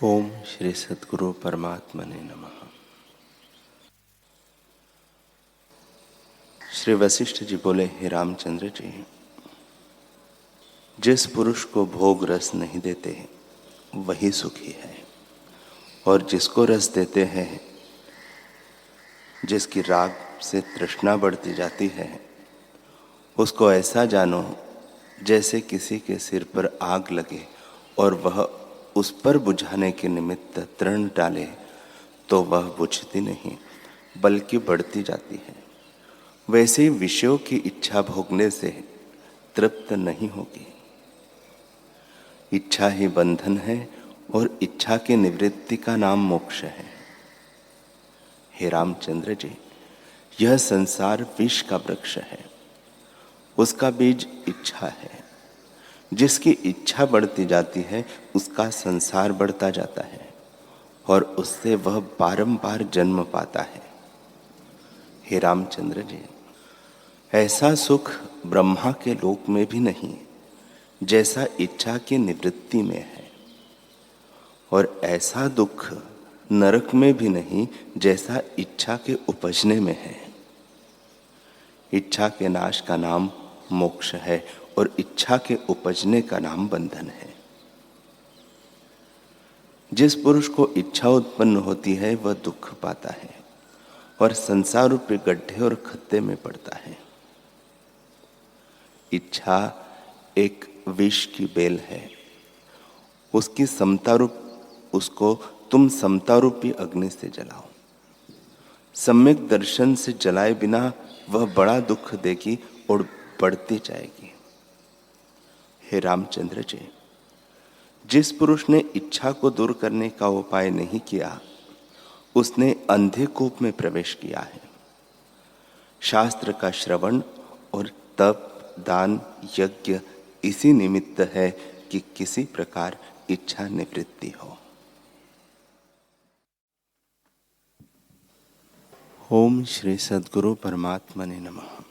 ओम श्री सद्गुरु परमात्मने नमः। श्री वशिष्ठ जी बोले, हे रामचंद्र जी, जिस पुरुष को भोग रस नहीं देते वही सुखी है, और जिसको रस देते हैं, जिसकी राग से तृष्णा बढ़ती जाती है, उसको ऐसा जानो जैसे किसी के सिर पर आग लगे और वह उस पर बुझाने के निमित्त तृण डाले तो वह बुझती नहीं बल्कि बढ़ती जाती है। वैसे ही विषयों की इच्छा भोगने से तृप्त नहीं होगी। इच्छा ही बंधन है और इच्छा की निवृत्ति का नाम मोक्ष है। हे रामचंद्र जी, यह संसार विष का वृक्ष है, उसका बीज इच्छा है। जिसकी इच्छा बढ़ती जाती है उसका संसार बढ़ता जाता है और उससे वह बारंबार जन्म पाता है। हे रामचंद्र जी, ऐसा सुख ब्रह्मा के लोक में भी नहीं जैसा इच्छा की निवृत्ति में है, और ऐसा दुख नरक में भी नहीं जैसा इच्छा के उपजने में है। इच्छा के नाश का नाम मोक्ष है और इच्छा के उपजने का नाम बंधन है। जिस पुरुष को इच्छा उत्पन्न होती है वह दुख पाता है और संसार रूपी गड्ढे और खत्ते में पड़ता है। इच्छा एक विष की बेल है, उसकी समता रूप उसको तुम समता रूपी अग्नि से जलाओ। सम्यक दर्शन से जलाए बिना वह बड़ा दुख देगी और बढ़ती जाएगी। हे रामचंद्र जी, जिस पुरुष ने इच्छा को दूर करने का उपाय नहीं किया उसने अंधे कूप में प्रवेश किया है। शास्त्र का श्रवण और तप, दान, यज्ञ इसी निमित्त है कि किसी प्रकार इच्छा निवृत्ति हो। ओम श्री सद्गुरु परमात्मने नमः।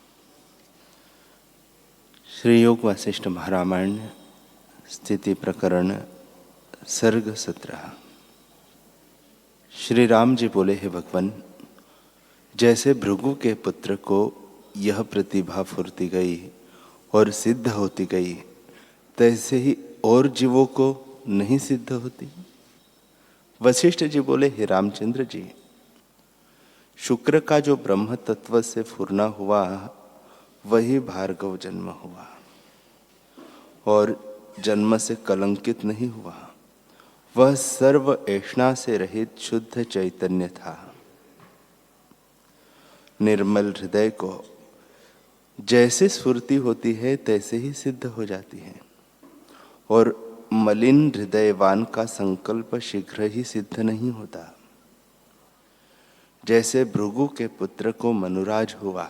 श्री योग वशिष्ठ महारामायण स्थिति प्रकरण सर्ग 17। श्री राम जी बोले, हे भगवान, जैसे भृगु के पुत्र को यह प्रतिभा फुर्ती गई और सिद्ध होती गई, तैसे ही और जीवों को नहीं सिद्ध होती। वशिष्ठ जी बोले, हे रामचंद्र जी, शुक्र का जो ब्रह्म तत्व से फुरना हुआ वही भार्गव जन्म हुआ और जन्म से कलंकित नहीं हुआ। वह सर्व ऐष्णा से रहित शुद्ध चैतन्य था। निर्मल हृदय को जैसे स्फूर्ति होती है तैसे ही सिद्ध हो जाती है, और मलिन हृदयवान का संकल्प शीघ्र ही सिद्ध नहीं होता। जैसे भृगु के पुत्र को मनुराज हुआ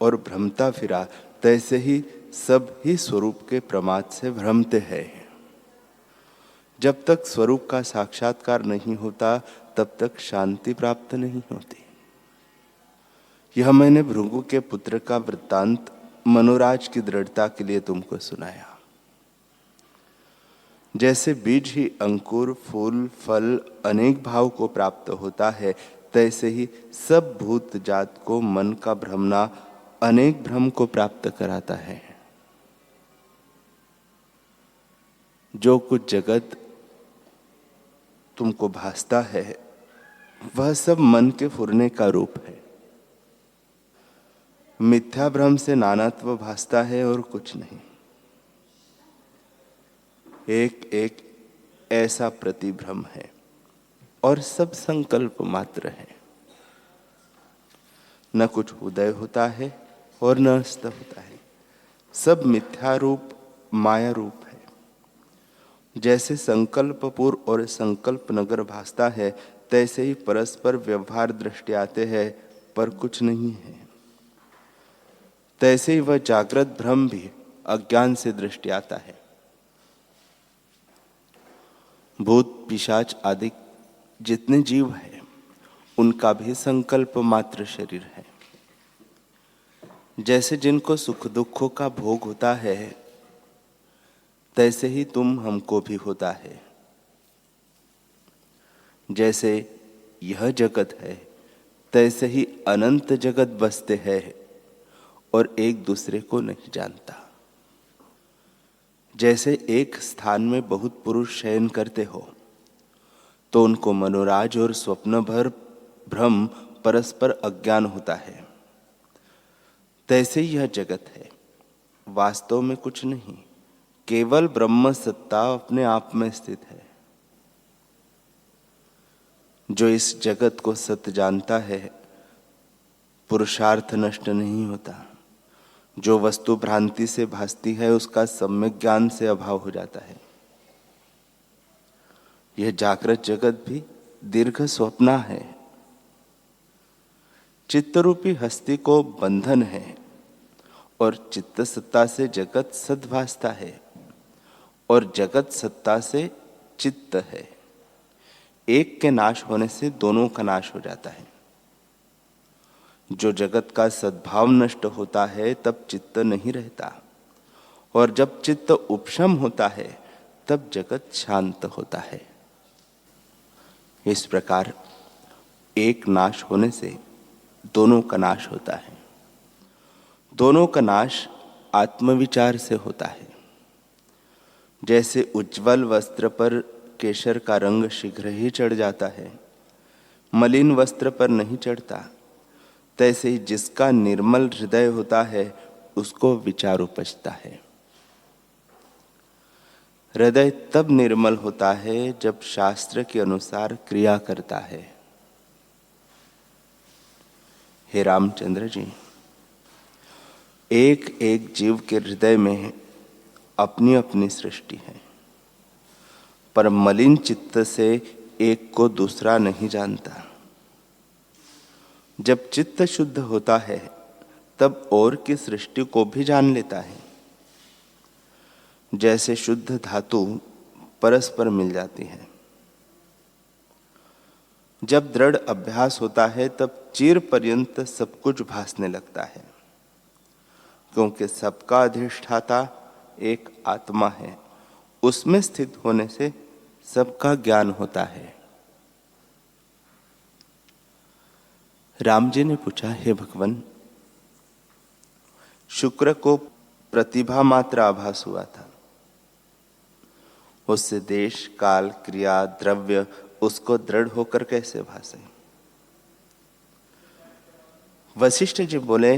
और भ्रमता फिरा, तैसे ही सब ही स्वरूप के प्रमाद से भ्रमते हैं। जब तक स्वरूप का साक्षात्कार नहीं होता तब तक शांति प्राप्त नहीं होती। यह मैंने भृगु के पुत्र का वृत्तांत मनुराज की दृढ़ता के लिए तुमको सुनाया। जैसे बीज ही अंकुर, फूल, फल अनेक भाव को प्राप्त होता है, तैसे ही सब भूत जात को मन का भ्रमना अनेक भ्रम को प्राप्त कराता है। जो कुछ जगत तुमको भासता है वह सब मन के फुरने का रूप है। मिथ्या भ्रम से नानात्व भासता है और कुछ नहीं। एक एक ऐसा प्रतिभ्रम है और सब संकल्प मात्र है। न कुछ उदय होता है और न अस्त होता है। सब मिथ्या रूप, माया रूप है। जैसे संकल्पपुर और संकल्प नगर भासता है, तैसे ही परस्पर व्यवहार दृष्टि आते हैं पर कुछ नहीं है। तैसे ही वह जागृत भ्रम भी अज्ञान से दृष्टि आता है। भूत, पिशाच आदि जितने जीव हैं उनका भी संकल्प मात्र शरीर है। जैसे जिनको सुख दुखों का भोग होता है तैसे ही तुम हमको भी होता है। जैसे यह जगत है तैसे ही अनंत जगत बसते हैं और एक दूसरे को नहीं जानता। जैसे एक स्थान में बहुत पुरुष शयन करते हो तो उनको मनोराज और स्वप्न भर भ्रम परस्पर अज्ञान होता है, तैसे यह जगत है, वास्तव में कुछ नहीं, केवल ब्रह्म सत्ता अपने आप में स्थित है। जो इस जगत को सत्य जानता है, पुरुषार्थ नष्ट नहीं होता। जो वस्तु भ्रांति से भासती है उसका सम्यक ज्ञान से अभाव हो जाता है। यह जागृत जगत भी दीर्घ स्वप्न है। चित्त रूपी हस्ती को बंधन है और चित्त सत्ता से जगत सद्भासता है और जगत सत्ता से चित्त है। एक के नाश होने से दोनों का नाश हो जाता है। जो जगत का सद्भाव नष्ट होता है तब चित्त नहीं रहता, और जब चित्त उपशम होता है तब जगत शांत होता है। इस प्रकार एक नाश होने से दोनों का नाश होता है। दोनों का नाश आत्मविचार से होता है। जैसे उज्जवल वस्त्र पर केशर का रंग शीघ्र ही चढ़ जाता है, मलिन वस्त्र पर नहीं चढ़ता, तैसे ही जिसका निर्मल हृदय होता है उसको विचार उपजता है। हृदय तब निर्मल होता है जब शास्त्र के अनुसार क्रिया करता है। हे रामचंद्र जी, एक एक जीव के हृदय में अपनी अपनी सृष्टि है, पर मलिन चित्त से एक को दूसरा नहीं जानता। जब चित्त शुद्ध होता है तब और की सृष्टि को भी जान लेता है। जैसे शुद्ध धातु परस्पर मिल जाती है। जब दृढ़ अभ्यास होता है तब चिर पर्यंत सब कुछ भासने लगता है, क्योंकि सबका अधिष्ठाता एक आत्मा है। उसमें स्थित होने से सबका ज्ञान होता है। राम जी ने पूछा, हे भगवान, शुक्र को प्रतिभा मात्र आभास हुआ था, उससे देश काल क्रिया द्रव्य उसको दृढ़ होकर कैसे भासे? वशिष्ठ जी बोले,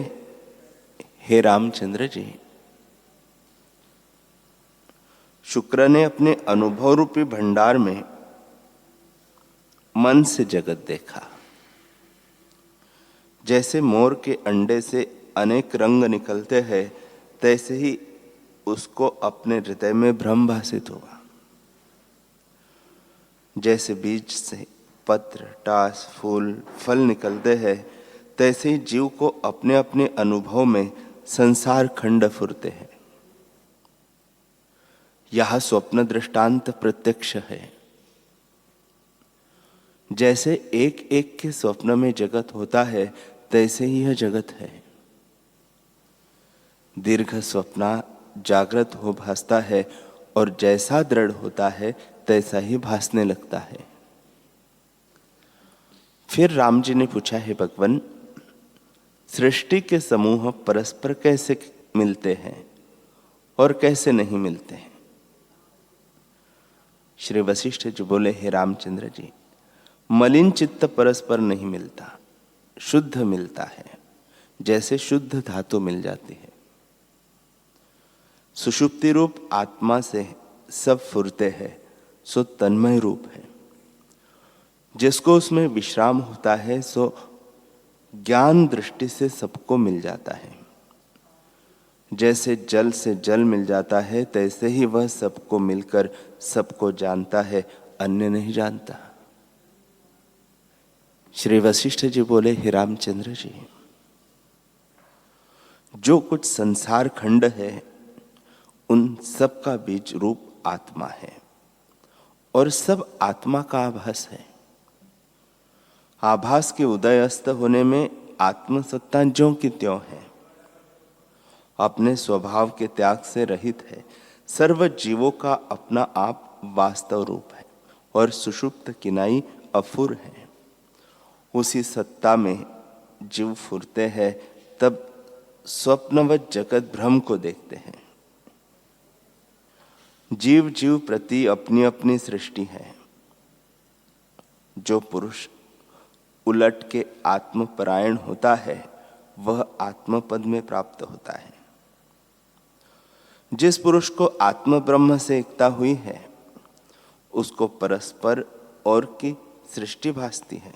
हे रामचंद्र जी, शुक्र ने अपने अनुभव रूपी भंडार में मन से जगत देखा। जैसे मोर के अंडे से अनेक रंग निकलते हैं, तैसे ही उसको अपने हृदय में भ्रम भासित हुआ। जैसे बीज से पत्र टास फूल फल निकलते हैं, तैसे ही जीव को अपने अपने अनुभव में संसार खंड फुरते हैं। यह स्वप्न दृष्टांत प्रत्यक्ष है। जैसे एक एक के स्वप्न में जगत होता है, तैसे ही यह जगत है। दीर्घ स्वप्न जागृत हो भासता है और जैसा दृढ़ होता है तैसा ही भासने लगता है। फिर राम जी ने पूछा, हे भगवान, सृष्टि के समूह परस्पर कैसे मिलते हैं और कैसे नहीं मिलते हैं? श्री वशिष्ठ जी बोले, हे रामचंद्र जी, मलिन चित्त परस्पर नहीं मिलता, शुद्ध मिलता है। जैसे शुद्ध धातु मिल जाती है। सुषुप्ति रूप आत्मा से सब फुरते हैं, सो तन्मय रूप है। जिसको उसमें विश्राम होता है सो ज्ञान दृष्टि से सबको मिल जाता है। जैसे जल से जल मिल जाता है, तैसे ही वह सबको मिलकर सबको जानता है, अन्य नहीं जानता। श्री वशिष्ठ जी बोले, हे रामचंद्र जी, जो कुछ संसार खंड है उन सब का बीज रूप आत्मा है और सब आत्मा का आभास है। आभास के उदय अस्त होने में आत्मसत्ता ज्यों की त्यों है, अपने स्वभाव के त्याग से रहित है। सर्व जीवों का अपना आप वास्तव रूप है और सुषुप्त किनाई अफुर हैं। उसी सत्ता में जीव फुरते हैं, तब स्वप्नवत जगत भ्रम को देखते हैं। जीव जीव प्रति अपनी अपनी सृष्टि है। जो पुरुष उलट के आत्मपरायण होता है वह आत्मपद में प्राप्त होता है। जिस पुरुष को आत्म ब्रह्म से एकता हुई है उसको परस्पर और की सृष्टि भासती है।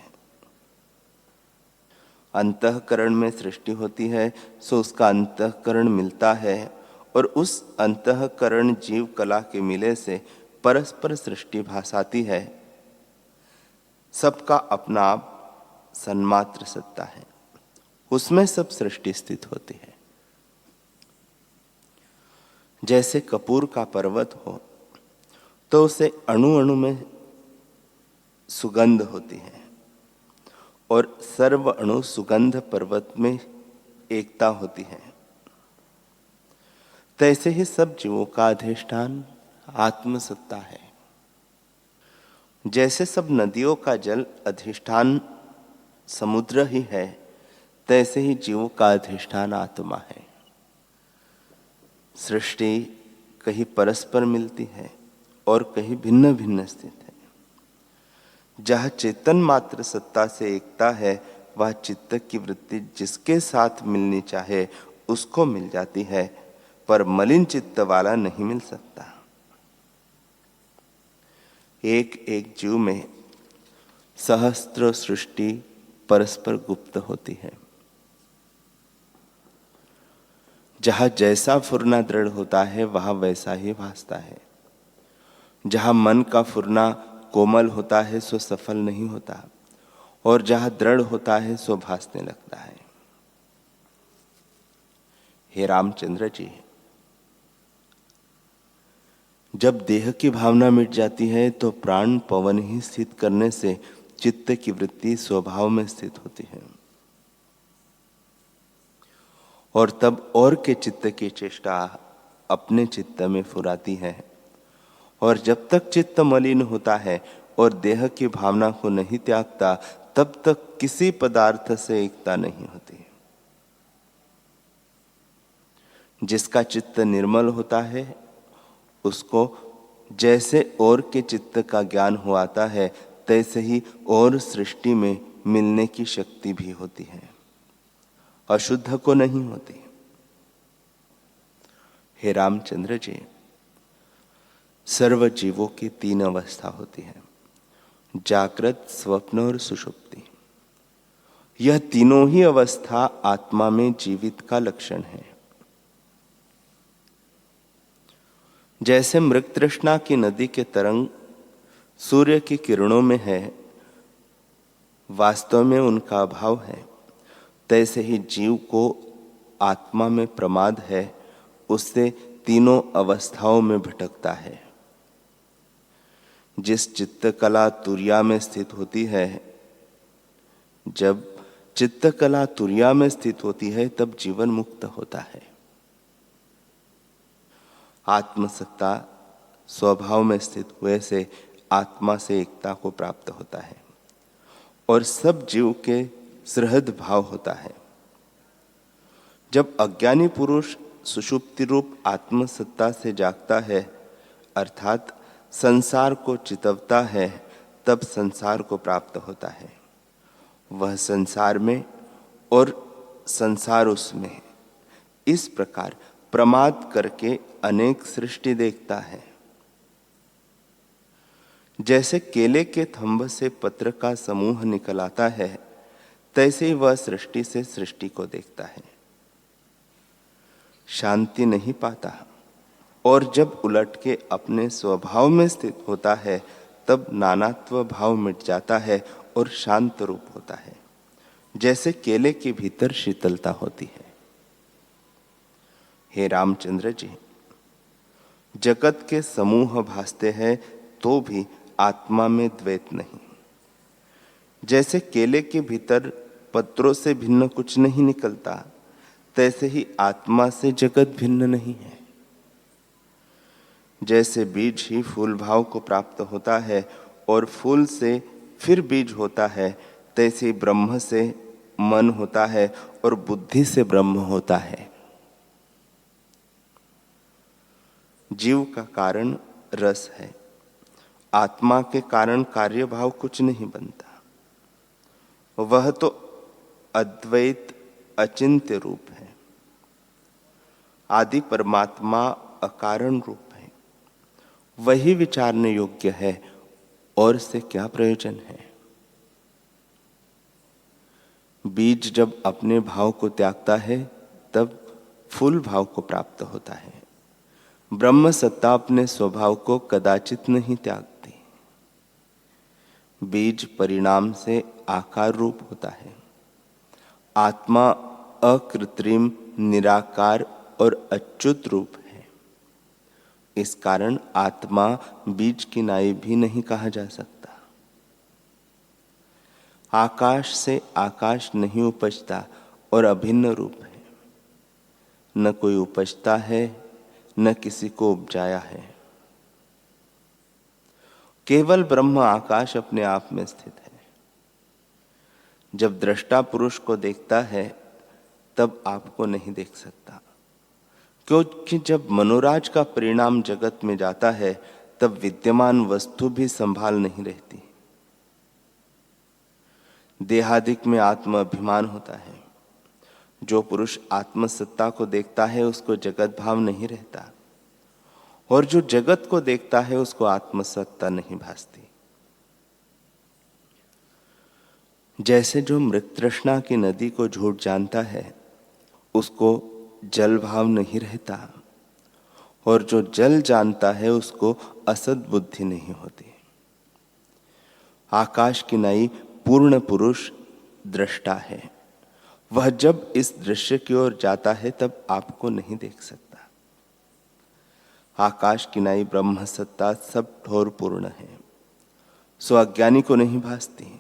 अंतःकरण में सृष्टि होती है सो उसका अंतःकरण मिलता है, और उस अंतःकरण जीव कला के मिले से परस्पर सृष्टि भासाती है। सबका अपना आप सन्मात्र सत्ता है, उसमें सब सृष्टि स्थित होती है। जैसे कपूर का पर्वत हो तो उसे अणु अणु में सुगंध होती है, और सर्व अणु सुगंध पर्वत में एकता होती है। तैसे ही सब जीवों का अधिष्ठान आत्मसत्ता है। जैसे सब नदियों का जल अधिष्ठान समुद्र ही है, तैसे ही जीवों का अधिष्ठान आत्मा है। सृष्टि कहीं परस्पर मिलती है और कहीं भिन्न भिन्न स्थित है। जहाँ चेतन मात्र सत्ता से एकता है वह चित्त की वृत्ति जिसके साथ मिलनी चाहे उसको मिल जाती है, पर मलिन चित्त वाला नहीं मिल सकता। एक एक जीव में सहस्त्र सृष्टि परस्पर गुप्त होती है। जहां जैसा फुरना दृढ़ होता है वहां वैसा ही भासता है। जहां मन का फुरना कोमल होता है सो सफल नहीं होता, और जहां दृढ़ होता है सो भासने लगता है। हे रामचंद्र जी, जब देह की भावना मिट जाती है तो प्राण पवन ही स्थित करने से चित्त की वृत्ति स्वभाव में स्थित होती है, और तब और के चित्त की चेष्टा अपने चित्त में फुराती है। और जब तक चित्त मलिन होता है और देह की भावना को नहीं त्यागता तब तक किसी पदार्थ से एकता नहीं होती। जिसका चित्त निर्मल होता है उसको जैसे और के चित्त का ज्ञान हो आता है तैसे ही और सृष्टि में मिलने की शक्ति भी होती है, अशुद्ध को नहीं होती। हे रामचंद्र जी, सर्व जीवों की तीन अवस्था होती है, जागृत, स्वप्न और सुषुप्ति। यह तीनों ही अवस्था आत्मा में जीवित का लक्षण है। जैसे मृग तृष्णा की नदी के तरंग सूर्य की किरणों में है, वास्तव में उनका अभाव है, तैसे ही जीव को आत्मा में प्रमाद है, उससे तीनों अवस्थाओं में भटकता है। जिस चित्त कला तुरिया में स्थित होती है, जब चित्त कला तुरिया में स्थित होती है तब जीवन मुक्त होता है। आत्मसत्ता स्वभाव में स्थित हुए से आत्मा से एकता को प्राप्त होता है और सब जीव के सुहृद भाव होता है। जब अज्ञानी पुरुष सुषुप्ति रूप आत्मसत्ता से जागता है अर्थात संसार को चितवता है, तब संसार को प्राप्त होता है। वह संसार में और संसार उसमें, इस प्रकार प्रमाद करके अनेक सृष्टि देखता है। जैसे केले के थंभ से पत्र का समूह निकल आता है, तैसे ही वह सृष्टि से सृष्टि को देखता है, शांति नहीं पाता, और जब उलट के अपने स्वभाव में स्थित होता है तब नानात्व भाव मिट जाता है और शांत रूप होता है, जैसे केले के भीतर शीतलता होती है। हे रामचंद्र जी, जगत के समूह भासते हैं तो भी आत्मा में द्वैत नहीं। जैसे केले के भीतर पत्रों से भिन्न कुछ नहीं निकलता, तैसे ही आत्मा से जगत भिन्न नहीं है। जैसे बीज ही फूल भाव को प्राप्त होता है और फूल से फिर बीज होता है, तैसे ब्रह्म से मन होता है और बुद्धि से ब्रह्म होता है। जीव का कारण रस है, आत्मा के कारण कार्य भाव कुछ नहीं बनता। वह तो अद्वैत अचिंत्य रूप है, आदि परमात्मा अकारण रूप है। वही विचारने योग्य है, और से क्या प्रयोजन है। बीज जब अपने भाव को त्यागता है तब फूल भाव को प्राप्त होता है। ब्रह्म सत्ता अपने स्वभाव को कदाचित नहीं त्यागती। बीज परिणाम से आकार रूप होता है। आत्मा अकृत्रिम, निराकार और अच्युत रूप है। इस कारण आत्मा बीज की नाई भी नहीं कहा जा सकता। आकाश से आकाश नहीं उपजता और अभिन्न रूप है। न कोई उपजता है, न किसी को उपजाया है। केवल ब्रह्म आकाश अपने आप में स्थित है। जब दृष्टा पुरुष को देखता है तब आपको नहीं देख सकता, क्योंकि जब मनोराज का परिणाम जगत में जाता है तब विद्यमान वस्तु भी संभाल नहीं रहती। देहादिक में आत्म अभिमान होता है। जो पुरुष आत्मसत्ता को देखता है उसको जगत भाव नहीं रहता, और जो जगत को देखता है उसको आत्मसत्ता नहीं भासती। जैसे जो मृत तृष्णा की नदी को झूठ जानता है उसको जल भाव नहीं रहता, और जो जल जानता है उसको असद बुद्धि नहीं होती। आकाश की नाई पूर्ण पुरुष दृष्टा है। वह जब इस दृश्य की ओर जाता है तब आपको नहीं देख सकता। आकाश की नाई ब्रह्म सत्ता सब ठोर पूर्ण है, सो अज्ञानी को नहीं भासती।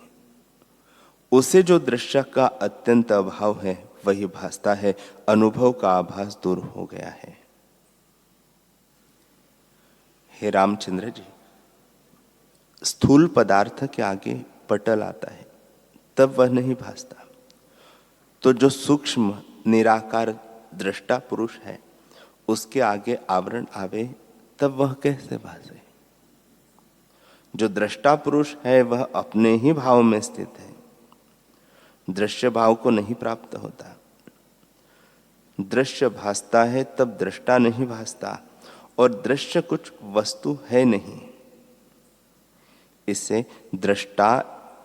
उसे जो दृश्य का अत्यंत अभाव है वही भासता है। अनुभव का आभास दूर हो गया है। हे रामचंद्र जी, स्थूल पदार्थ के आगे पटल आता है तब वह नहीं भासता, तो जो सूक्ष्म निराकार दृष्टा पुरुष है उसके आगे आवरण आवे तब वह कैसे भासे। जो दृष्टा पुरुष है वह अपने ही भाव में स्थित है, दृश्य भाव को नहीं प्राप्त होता। दृश्य भासता है तब दृष्टा नहीं भासता, और दृश्य कुछ वस्तु है नहीं। इससे दृष्टा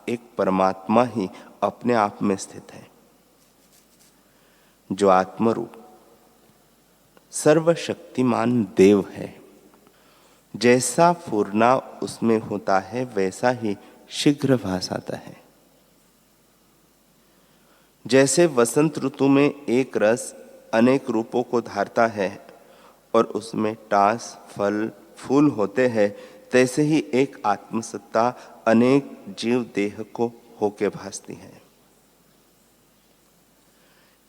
एक परमात्मा ही अपने आप में स्थित है, जो आत्मरूप सर्वशक्तिमान देव है। जैसा फूरना उसमें होता है वैसा ही शीघ्र भास आता है। जैसे वसंत ऋतु में एक रस अनेक रूपों को धारता है और उसमें टास, फल, फूल होते हैं, तैसे ही एक आत्मसत्ता अनेक जीव देह को होके भासती है।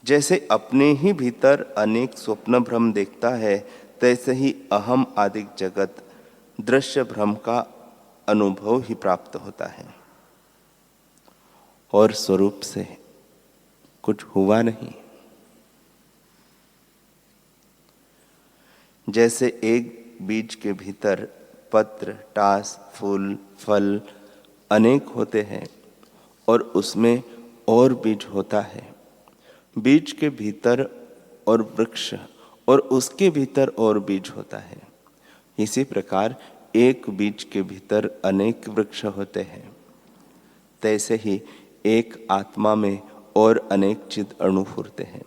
जैसे अपने ही भीतर अनेक स्वप्न भ्रम देखता है, तैसे ही अहम आदि जगत दृश्य भ्रम का अनुभव ही प्राप्त होता है, और स्वरूप से कुछ हुआ नहीं। जैसे एक बीज के भीतर पत्र, टास, फूल, फल अनेक होते हैं और उसमें और बीज होता है, बीज के भीतर और वृक्ष और उसके भीतर और बीज होता है। इसी प्रकार एक बीज के भीतर अनेक वृक्ष होते हैं, तैसे ही एक आत्मा में और अनेक चिद अणु फुरते हैं।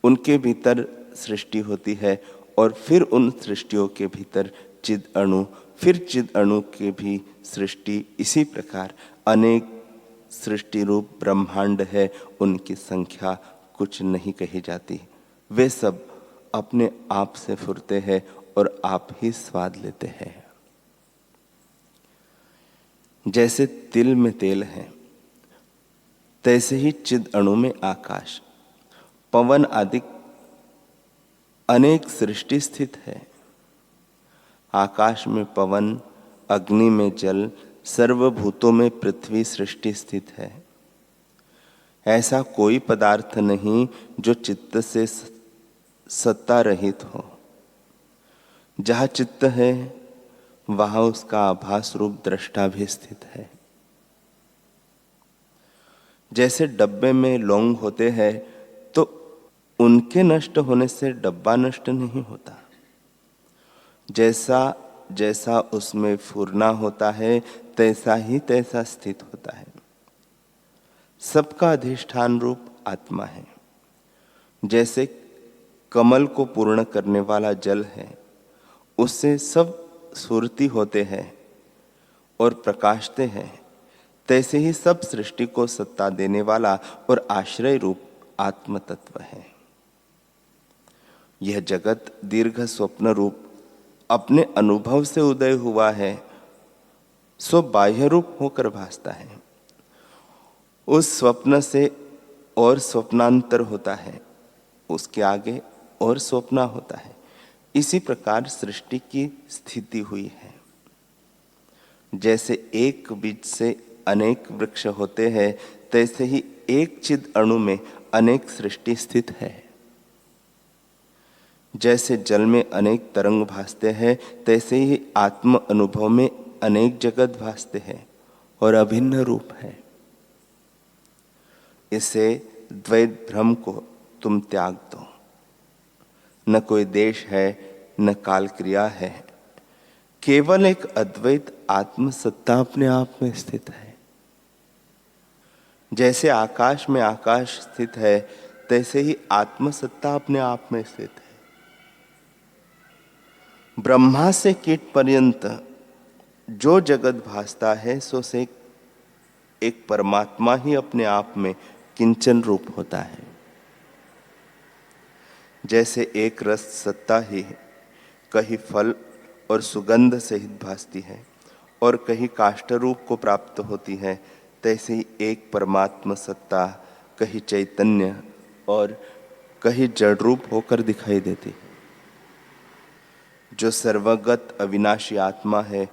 उनके भीतर सृष्टि होती है और फिर उन सृष्टियों के भीतर चिद अणु, फिर चिद अणु के भी सृष्टि। इसी प्रकार अनेक सृष्टि रूप ब्रह्मांड है, उनकी संख्या कुछ नहीं कही जाती। वे सब अपने आप से फुरते हैं और आप ही स्वाद लेते हैं। जैसे तिल में तेल है, तैसे ही चिद अणु में आकाश, पवन आदि अनेक सृष्टि स्थित है। आकाश में पवन, अग्नि में जल, सर्वभूतों में पृथ्वी सृष्टि स्थित है। ऐसा कोई पदार्थ नहीं जो चित्त से सत्ता रहित हो। जहाँ चित्त है वहाँ उसका आभास रूप दृष्टा भी स्थित है। जैसे डब्बे में लौंग होते हैं तो उनके नष्ट होने से डब्बा नष्ट नहीं होता। जैसा जैसा उसमें फुरना होता है तैसा ही तैसा स्थित होता है। सबका अधिष्ठान रूप आत्मा है। जैसे कमल को पूर्ण करने वाला जल है, उससे सब स्फूर्ति होते हैं और प्रकाशते हैं, तैसे ही सब सृष्टि को सत्ता देने वाला और आश्रय रूप आत्म तत्व है। यह जगत दीर्घ स्वप्न रूप अपने अनुभव से उदय हुआ है, सो बाह्य रूप होकर भासता है। उस स्वप्न से और स्वप्नांतर होता है, उसके आगे और स्वप्न होता है। इसी प्रकार सृष्टि की स्थिति हुई है। जैसे एक बीज से अनेक वृक्ष होते हैं, तैसे ही एक चिद अणु में अनेक सृष्टि स्थित है। जैसे जल में अनेक तरंग भासते हैं, तैसे ही आत्म अनुभव में अनेक जगत भासते हैं और अभिन्न रूप है। इसे द्वैत भ्रम को तुम त्याग दो। न कोई देश है, न काल क्रिया है, केवल एक अद्वैत आत्म सत्ता अपने आप में स्थित है। जैसे आकाश में आकाश स्थित है, तैसे ही आत्म सत्ता अपने आप में स्थित है। ब्रह्मा से कीट पर्यंत जो जगत भासता है, सो से एक परमात्मा ही अपने आप में किंचन रूप होता है। जैसे एक रस सत्ता ही कहीं फल और सुगंध सहित भासती है और कहीं काष्ठ रूप को प्राप्त होती है, तैसे ही एक परमात्मा सत्ता कहीं चैतन्य और कहीं जड़ रूप होकर दिखाई देती है। जो सर्वगत अविनाशी आत्मा है,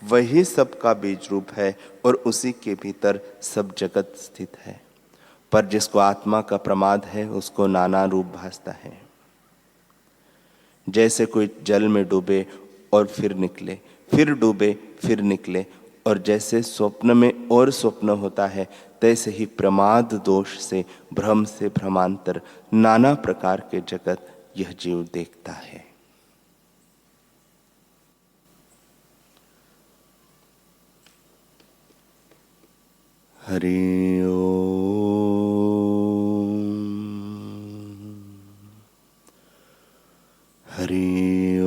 वही सबका बीज रूप है और उसी के भीतर सब जगत स्थित है। पर जिसको आत्मा का प्रमाद है, उसको नाना रूप भासता है। जैसे कोई जल में डूबे और फिर निकले, फिर डूबे फिर निकले, और जैसे स्वप्न में और स्वप्न होता है, तैसे ही प्रमाद दोष से भ्रम से भ्रमांतर नाना प्रकार के जगत यह जीव देखता है। हरि ओम। हरि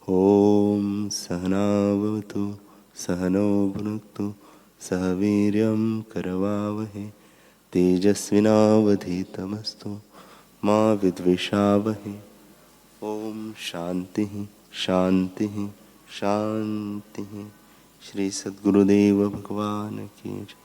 ओम। सहनावतु सहनौ भुनक्तु सह वीर्यं करवावहै तेजस्विनावधीतमस्तु मा विद्विषावहै। ओम शांति शांति शांति। श्री सद्गुरुदेव भगवान की जय।